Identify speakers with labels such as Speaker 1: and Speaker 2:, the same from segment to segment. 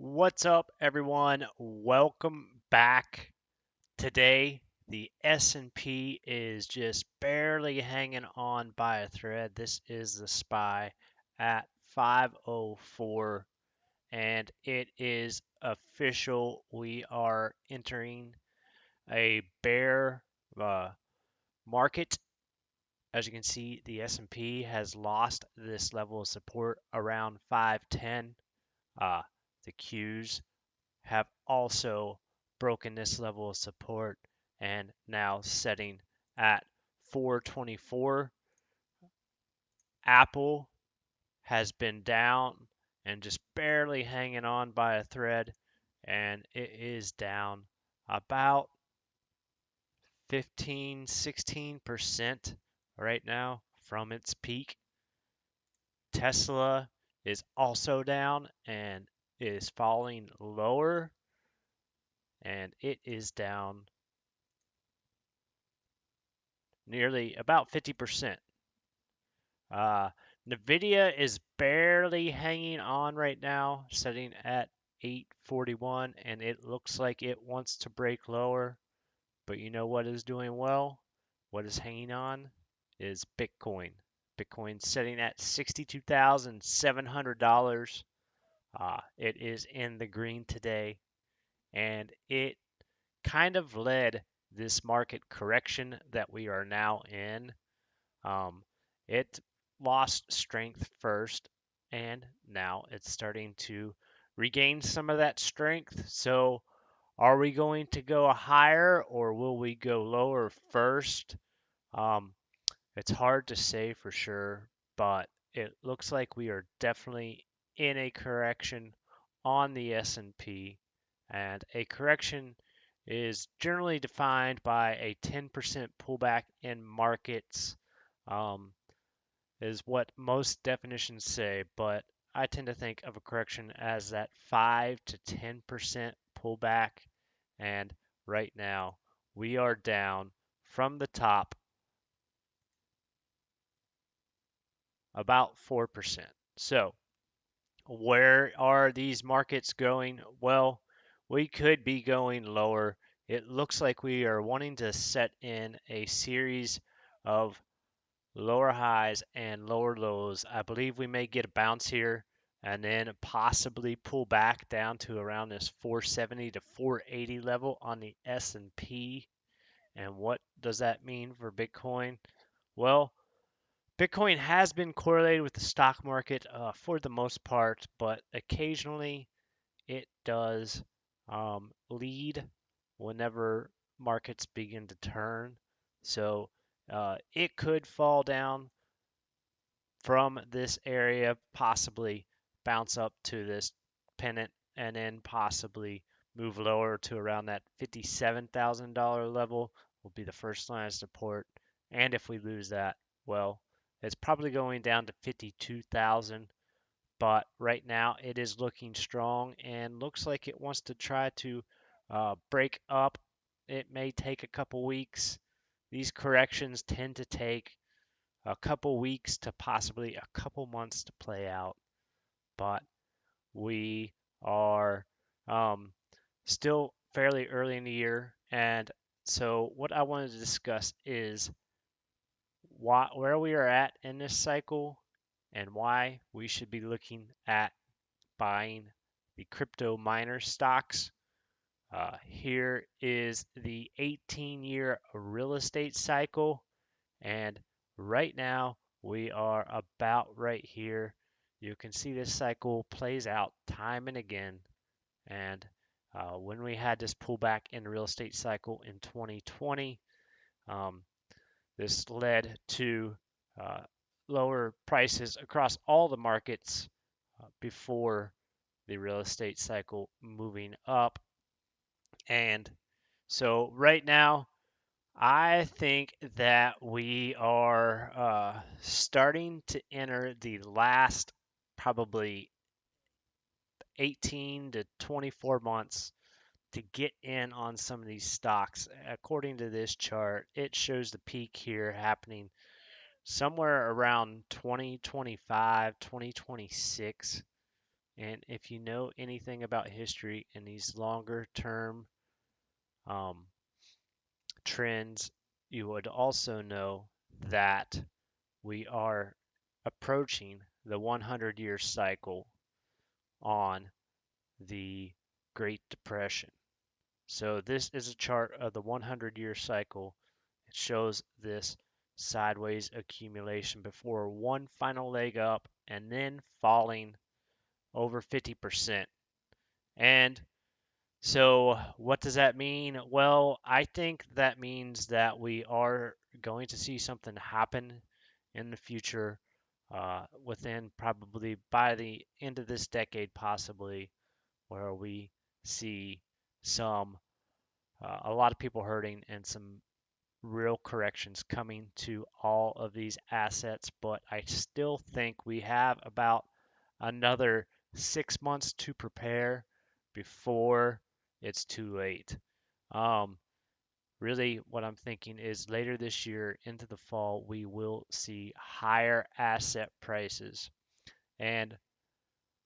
Speaker 1: What's up, everyone? Welcome back. Today, the S&P is just barely hanging on by a thread. This is the SPY at 504, and it is official. We are entering a bear market. As you can see, the S&P has lost this level of support around 510. Uh, the Qs have also broken this level of support and now setting at 424. Apple has been down and just barely hanging on by a thread, and it is down about 15, 16% right now from its peak. Tesla is also down and is falling lower, and it is down nearly about 50%. Uh, Nvidia is barely hanging on right now, sitting at 841, and it looks like it wants to break lower. But you know what is doing well? What is hanging on is Bitcoin. Bitcoin sitting at $62,700. It is in the green today, and it kind of led this market correction that we are now in. It lost strength first, and now it's starting to regain some of that strength. So, are we going to go higher or will we go lower first? Um, it's hard to say for sure, but it looks like we are definitely in a correction on the S&P, and a correction is generally defined by a 10% pullback in markets. Um, is what most definitions say, but I tend to think of a correction as that 5 to 10% pullback. And right now, we are down from the top about 4%. So, where are these markets going? Well, we could be going lower. It looks like we are wanting to set in a series of lower highs and lower lows. I believe we may get a bounce here and then possibly pull back down to around this 470 to 480 level on the S&P. And what does that mean for Bitcoin? Well, Bitcoin has been correlated with the stock market for the most part, but occasionally it does lead whenever markets begin to turn. So it could fall down from this area, possibly bounce up to this pennant, and then possibly move lower to around that $57,000 level will be the first line of support. And if we lose that, well, it's probably going down to 52,000. But right now it is looking strong and looks like it wants to try to break up. It may take a couple weeks. These corrections tend to take a couple weeks to possibly a couple months to play out, but we are um, still fairly early in the year. And so, what I wanted to discuss is where we are at in this cycle and why we should be looking at buying the crypto miner stocks. Here is the 18-year real estate cycle. And right now, we are about right here. You can see this cycle plays out time and again. And when we had this pullback in the real estate cycle in 2020, um, this led to uh, lower prices across all the markets before the real estate cycle moving up. And so right now, I think that we are starting to enter the last probably 18 to 24 months to get in on some of these stocks. According to this chart, it shows the peak here happening somewhere around 2025, 2026. And if you know anything about history and these longer term um, trends, you would also know that we are approaching the 100-year cycle on the Great Depression. So this is a chart of the 100-year cycle. It shows this sideways accumulation before one final leg up and then falling over 50%. And so what does that mean? Well, I think that means that we are going to see something happen in the future, within probably by the end of this decade, possibly, where we see some a lot of people hurting and some real corrections coming to all of these assets. But I still think we have about another 6 months to prepare before it's too late. Um, Really, what I'm thinking is later this year into the fall, we will see higher asset prices. And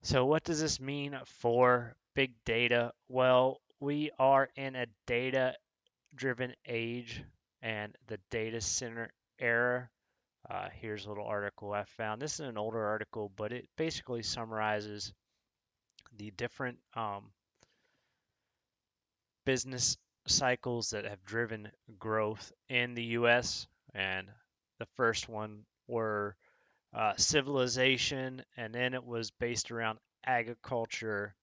Speaker 1: so, what does this mean for big data? Well, we are in a data driven age and the data center era. Here's a little article I found. This is an older article, but it basically summarizes the different business cycles that have driven growth in the US. And the first one were civilization, and then it was based around agriculture,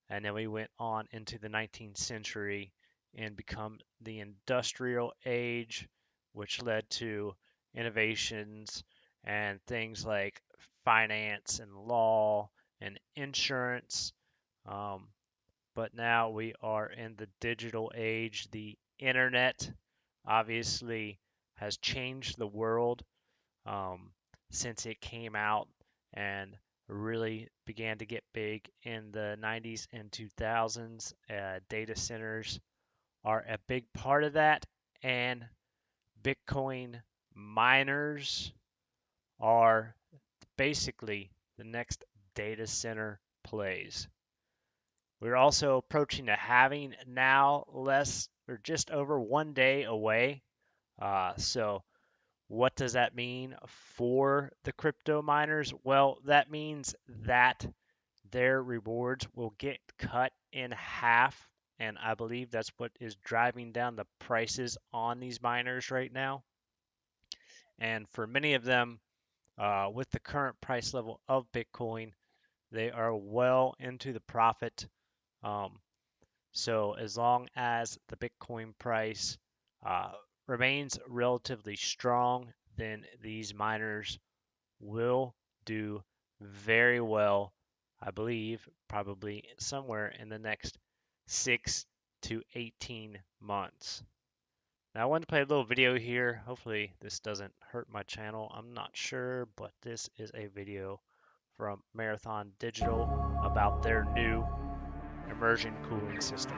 Speaker 1: and then we went on into the 19th century and become the industrial age, which led to innovations and things like finance and law and insurance. Um, but now we are in the digital age. The internet obviously has changed the world um, since it came out and really began to get big in the 90s and 2000s. Data centers are a big part of that, and Bitcoin miners are basically the next data center plays. We're also approaching the halving now, less or just over 1 day away. So what does that mean for the crypto miners? Well, that means that their rewards will get cut in half, and I believe that's what is driving down the prices on these miners right now. And for many of them, with the current price level of Bitcoin, they are well into the profit. Um, so as long as the Bitcoin price uh, remains relatively strong, then these miners will do very well. I believe probably somewhere in the next 6 to 18 months. Now I want to play a little video here. Hopefully this doesn't hurt my channel. I'm not sure, but this is a video from Marathon Digital about their new immersion cooling system.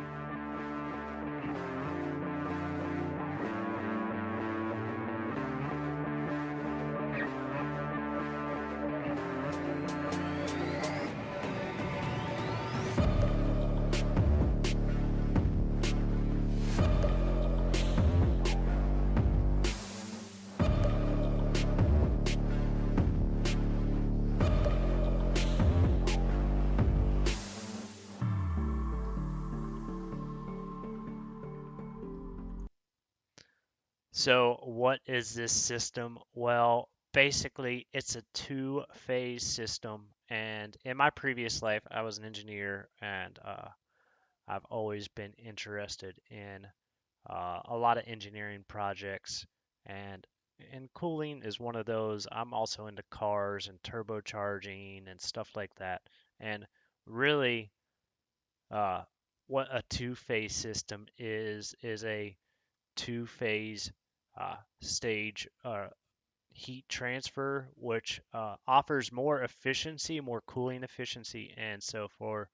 Speaker 1: So what is this system? Well, basically it's a two-phase system. And in my previous life, I was an engineer, and I've always been interested in a lot of engineering projects, and cooling is one of those. I'm also into cars and turbocharging and stuff like that. And really, uh, what a two-phase system is a two-phase stage heat transfer, which offers more efficiency, more cooling efficiency. And so for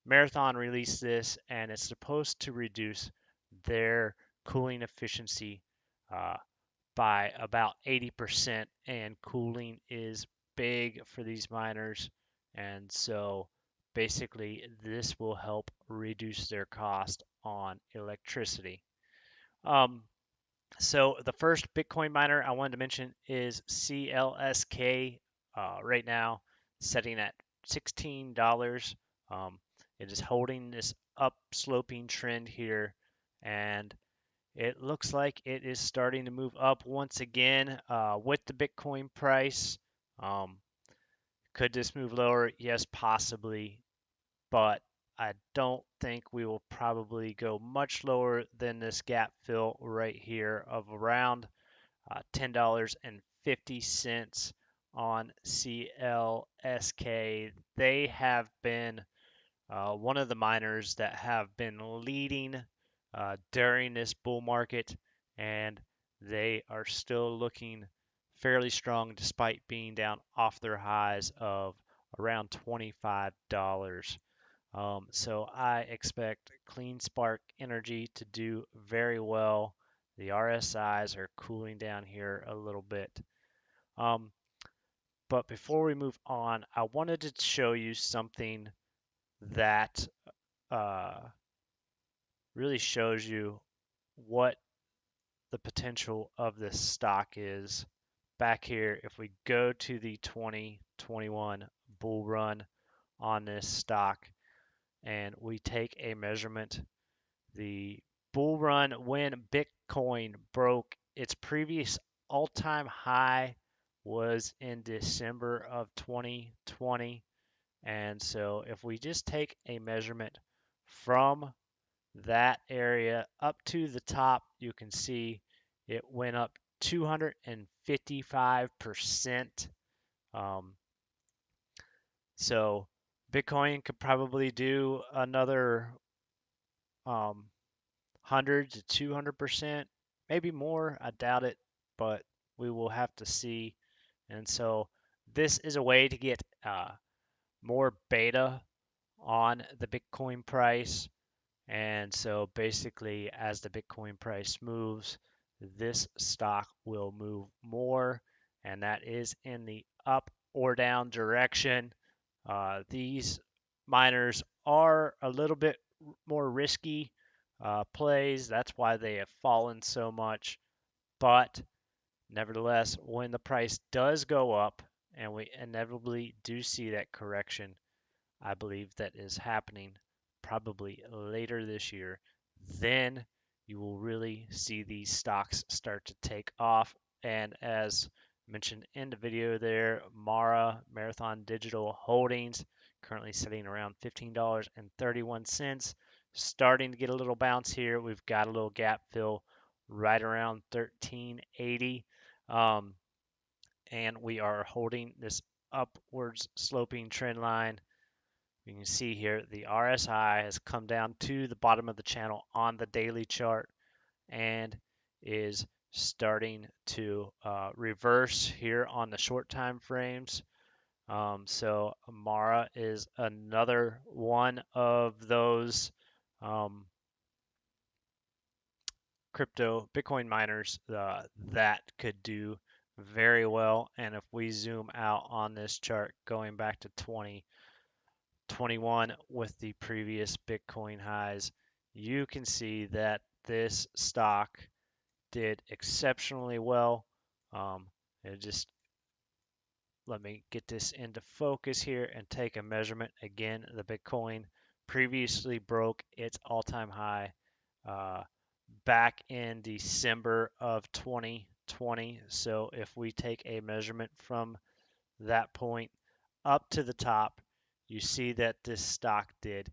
Speaker 1: Marathon released this, and it's supposed to reduce their cooling efficiency uh, by about 80%. And cooling is big for these miners, and so basically this will help reduce their cost on electricity. Um, so the first Bitcoin miner I wanted to mention is CLSK. Right now, setting at $16. It is holding this upsloping trend here, and it looks like it is starting to move up once again with the Bitcoin price. Um, could this move lower? Yes, possibly, but I don't think we will probably go much lower than this gap fill right here of around $10.50 on CLSK. They have been one of the miners that have been leading during this bull market, and they are still looking fairly strong despite being down off their highs of around $25. So I expect Clean Spark Energy to do very well. The RSIs are cooling down here a little bit. Um, but before we move on, I wanted to show you something that uh, really shows you what the potential of this stock is. Back here, if we go to the 2021 bull run on this stock and we take a measurement, the bull run when Bitcoin broke its previous all-time high was in December of 2020. And so if we just take a measurement from that area up to the top, you can see it went up 255%. Um, so Bitcoin could probably do another 100 to 200%, maybe more. I doubt it, but we will have to see. And so this is a way to get more beta on the Bitcoin price. And so basically, as the Bitcoin price moves, this stock will move more, and that is in the up or down direction. These miners are a little bit more risky plays. That's why they have fallen so much. But nevertheless, when the price does go up, and we inevitably do see that correction, I believe that is happening probably later this year, then you will really see these stocks start to take off. And as mentioned in the video there, Mara Marathon Digital Holdings currently sitting around $15.31, starting to get a little bounce here. We've got a little gap fill right around 1380. Um, and we are holding this upwards sloping trend line. You can see here the RSI has come down to the bottom of the channel on the daily chart and is starting to reverse here on the short time frames. So Mara is another one of those um, crypto Bitcoin miners that could do very well. And if we zoom out on this chart going back to 2021 with the previous Bitcoin highs, you can see that this stock did exceptionally well. It just let me get this into focus here and take a measurement. Again, the Bitcoin previously broke its all-time high uh, back in December of 2020. So if we take a measurement from that point up to the top, you see that this stock did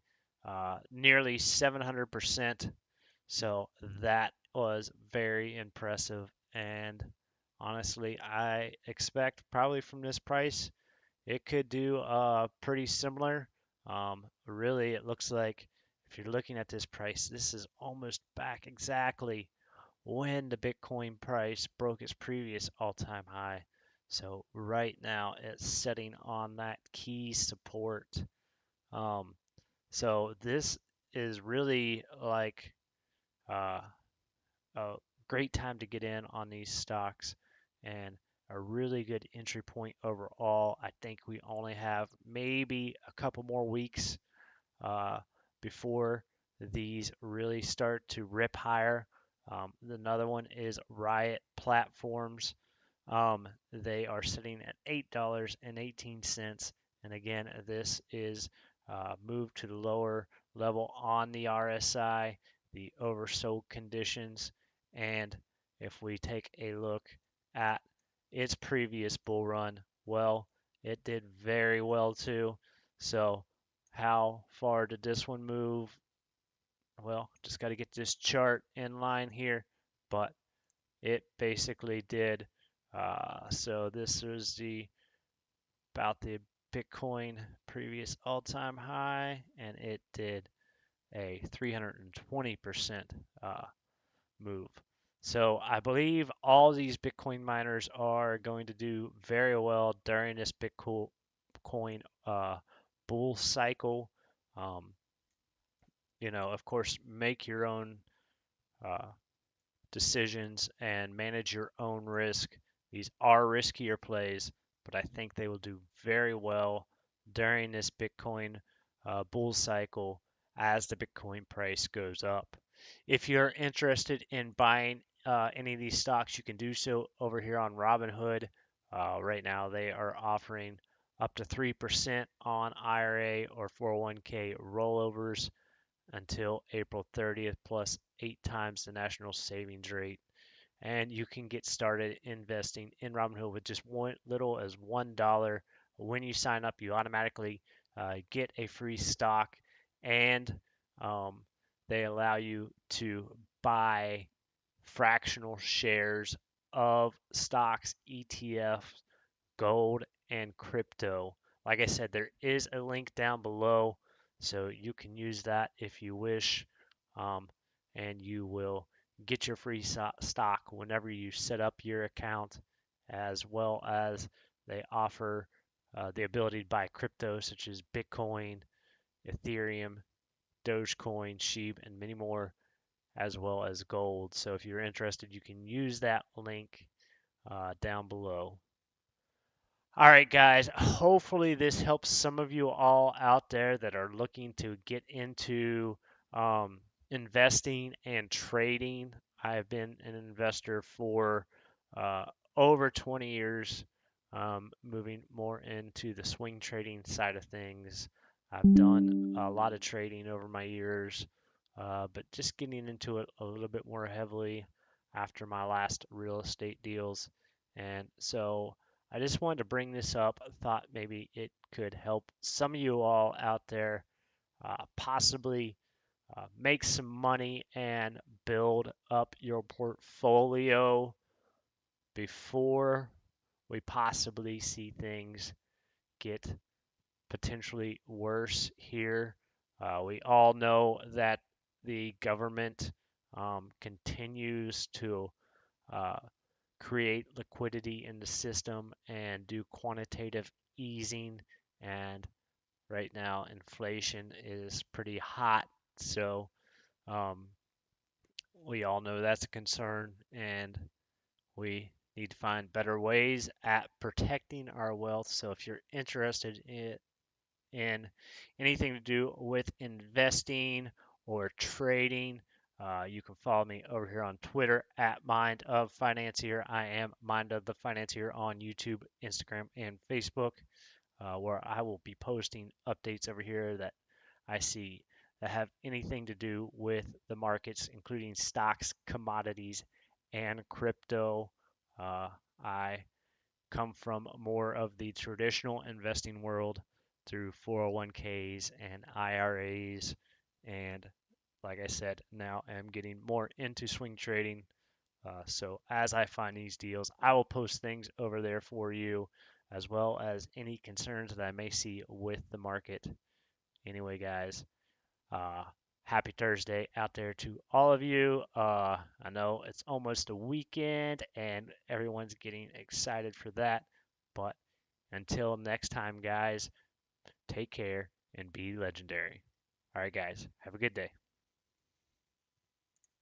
Speaker 1: nearly 700%. So that was very impressive. And honestly, I expect probably from this price, it could do pretty similar. Really, it looks like if you're looking at this price, this is almost back exactly when the Bitcoin price broke its previous all-time high. So right now it's setting on that key support. Um, so this is really like uh, a great time to get in on these stocks. And a really good entry point overall. I think we only have maybe a couple more weeks uh, before these really start to rip higher. Another one is Riot Platforms. They are sitting at $8.18. And again, this is moved to the lower level on the RSI, the oversold conditions. And if we take a look at its previous bull run, well, it did very well too. So, how far did this one move? Well, just got to get this chart in line here, but it basically did. So this was the about the Bitcoin previous all-time high, and it did a 320% move. So I believe all these Bitcoin miners are going to do very well during this Bitcoin bull cycle. Um, of course, make your own uh, decisions and manage your own risk. These are riskier plays, but I think they will do very well during this Bitcoin bull cycle as the Bitcoin price goes up. If you're interested in buying any of these stocks, you can do so over here on Robinhood. Right now, they are offering up to 3% on IRA or 401k rollovers until April 30th, plus 8 times the national savings rate. And you can get started investing in Robinhood with just one little as $1. When you sign up, you automatically get a free stock, and um, they allow you to buy fractional shares of stocks, ETFs, gold, and crypto. Like I said, there is a link down below, so you can use that if you wish, um, and you will get your free stock whenever you set up your account, as well as they offer the ability to buy crypto such as Bitcoin, Ethereum, Dogecoin, Sheep, and many more, as well as gold. So if you're interested, you can use that link down below. All right, guys. Hopefully, this helps some of you all out there that are looking to get into um, investing and trading. I've been an investor for uh, over 20 years, moving more into the swing trading side of things. I've done a lot of trading over my years, but just getting into it a little bit more heavily after my last real estate deals. And so, I just wanted to bring this up. I thought maybe it could help some of you all out there possibly make some money and build up your portfolio before we possibly see things get potentially worse here. We all know that the government continues to uh, create liquidity in the system and do quantitative easing. And right now, inflation is pretty hot. So um, we all know that's a concern, and we need to find better ways at protecting our wealth. So if you're interested in anything to do with investing or trading, you can follow me over here on Twitter at Mind of Financier. I am Mind of the Financier on YouTube, Instagram, and Facebook, where I will be posting updates over here that I see that have anything to do with the markets, including stocks, commodities, and crypto. I come from more of the traditional investing world through 401ks and IRAs. And like I said, now I'm getting more into swing trading. So as I find these deals, I will post things over there for you, as well as any concerns that I may see with the market. Anyway, guys, uh, happy Thursday out there to all of you. I know it's almost a weekend and everyone's getting excited for that. But until next time, guys, take care and be legendary. All right, guys, have a good day.